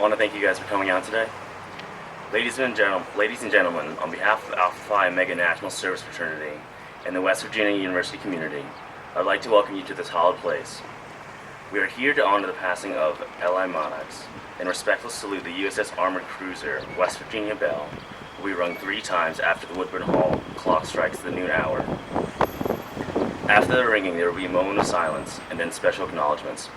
I want to thank you guys for coming out today. Ladies and gentlemen, on behalf of Alpha Phi Omega National Service Fraternity and the West Virginia University community, I'd like to welcome you to this hallowed place. We are here to honor the passing of Elle Maddox and respectfully salute the USS Armored Cruiser West Virginia bell, will be rung 3 times after the Woodburn Hall clock strikes the noon hour. After the ringing, there will be a moment of silence and then special acknowledgments.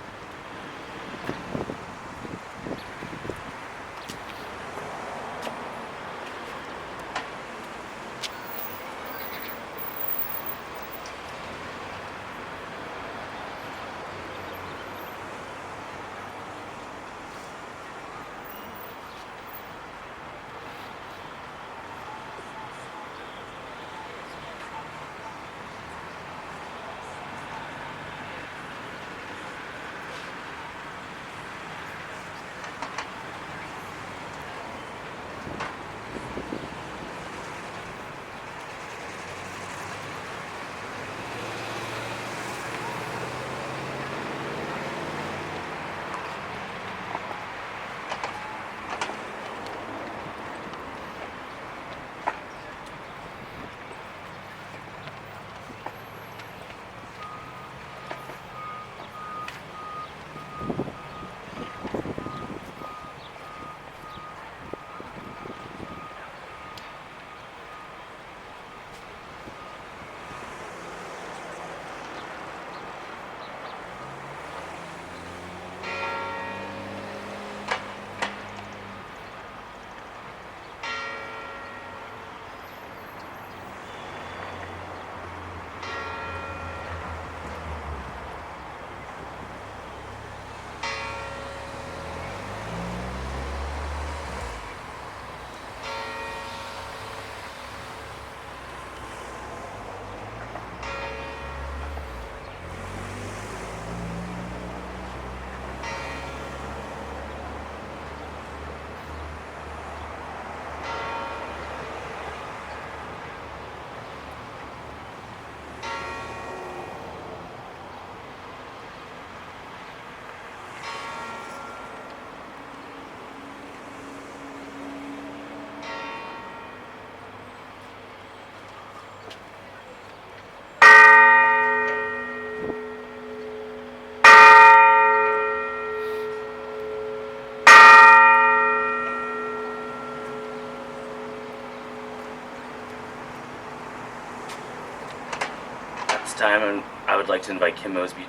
At this time, I would like to invite Kim Mosby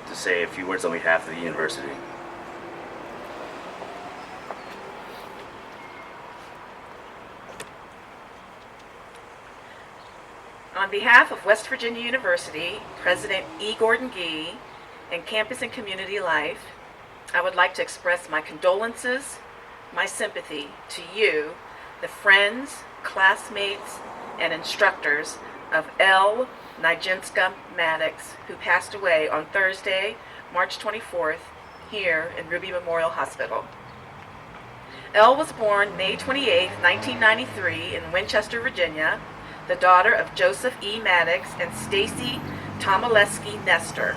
to say a few words on behalf of the university. On behalf of West Virginia University, President E. Gordon Gee, and Campus and Community Life, I would like to express my condolences, my sympathy to you, the friends, classmates, and instructors of Elle Maddox, who passed away on Thursday, March 24th, here in Ruby Memorial Hospital. Elle was born May 28, 1993 in Winchester, Virginia, the daughter of Joseph E. Maddox and Stacy Tomaleski Nestor.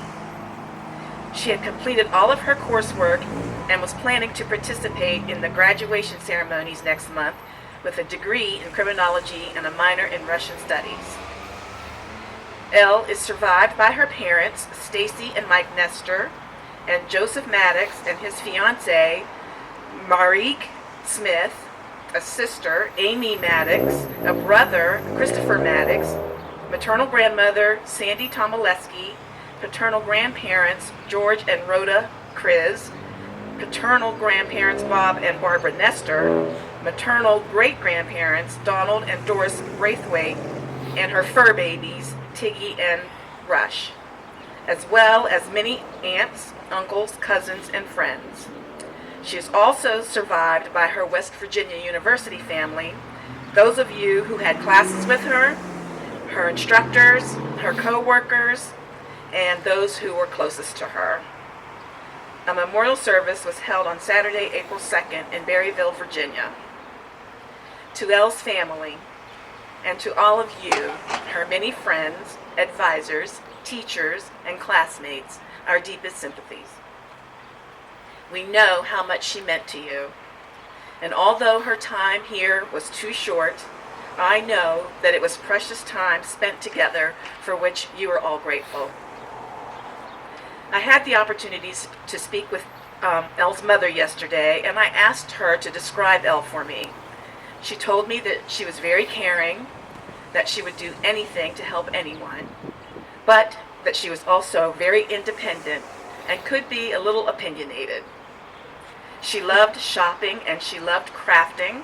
She had completed all of her coursework and was planning to participate in the graduation ceremonies next month with a degree in criminology and a minor in Russian studies. Elle is survived by her parents, Stacy and Mike Nestor, and Joseph Maddox and his fiancée, Marique Smith, a sister, Amy Maddox, a brother, Christopher Maddox, maternal grandmother, Sandy Tomaleski, paternal grandparents, George and Rhoda Kriz, paternal grandparents, Bob and Barbara Nestor, maternal great-grandparents, Donald and Doris Braithwaite, and her fur babies, Tiggy and Rush, as well as many aunts, uncles, cousins, and friends. She is also survived by her West Virginia University family, those of you who had classes with her, her instructors, her co-workers, and those who were closest to her. A memorial service was held on Saturday, April 2nd in Berryville, Virginia. To Elle's family, and to all of you, her many friends, advisors, teachers, and classmates, our deepest sympathies. We know how much she meant to you. And although her time here was too short, I know that it was precious time spent together for which you are all grateful. I had the opportunities to speak with Elle's mother yesterday, and I asked her to describe Elle for me. She told me that she was very caring, that she would do anything to help anyone, but that she was also very independent and could be a little opinionated. She loved shopping and she loved crafting,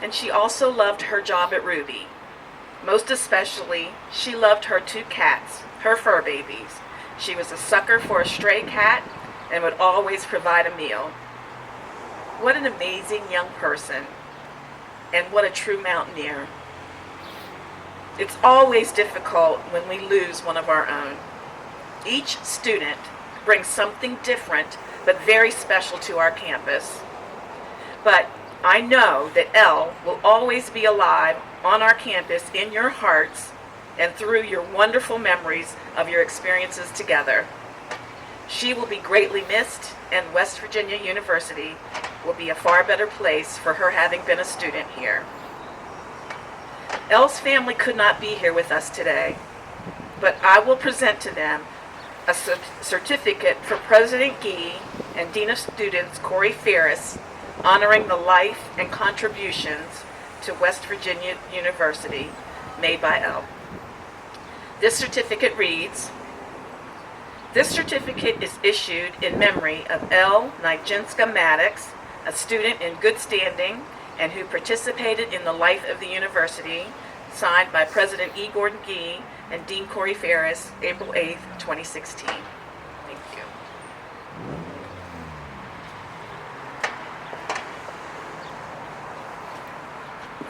and she also loved her job at Ruby. Most especially, she loved her 2 cats, her fur babies. She was a sucker for a stray cat and would always provide a meal. What an amazing young person, and what a true mountaineer. It's always difficult when we lose one of our own. Each student brings something different but very special to our campus. But I know that Elle will always be alive on our campus in your hearts and through your wonderful memories of your experiences together. She will be greatly missed, and West Virginia University will be a far better place for her having been a student here. Elle's family could not be here with us today, but I will present to them a certificate for President Gee and Dean of Students Corey Ferris, honoring the life and contributions to West Virginia University made by Elle. This certificate reads, "This certificate is issued in memory of Elle Maddox, a student in good standing and who participated in the life of the university, signed by President E. Gordon Gee and Dean Corey Ferris, April 8th, 2016. Thank you.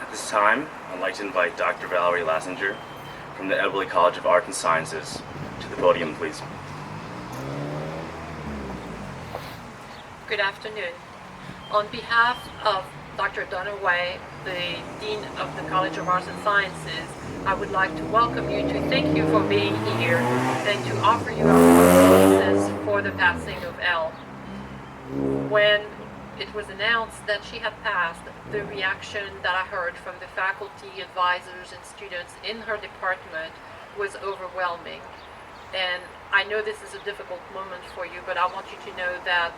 At this time, I'd like to invite Dr. Valerie Lassinger from the Eberly College of Arts and Sciences to the podium, please. Good afternoon. On behalf of Dr. Dunaway, the Dean of the College of Arts and Sciences, I would like to welcome you, to thank you for being here, and to offer you our condolences for the passing of Elle. When it was announced that she had passed, the reaction that I heard from the faculty, advisors, and students in her department was overwhelming. And I know this is a difficult moment for you, but I want you to know that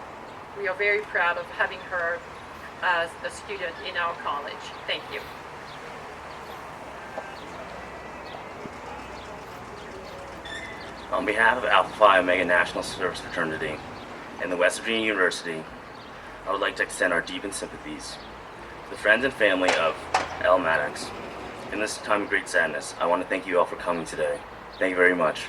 we are very proud of having her as a student in our college. Thank you. On behalf of Alpha Phi Omega National Service Fraternity and the West Virginia University, I would like to extend our deepest sympathies to the friends and family of Elle Maddox. In this time of great sadness, I want to thank you all for coming today. Thank you very much.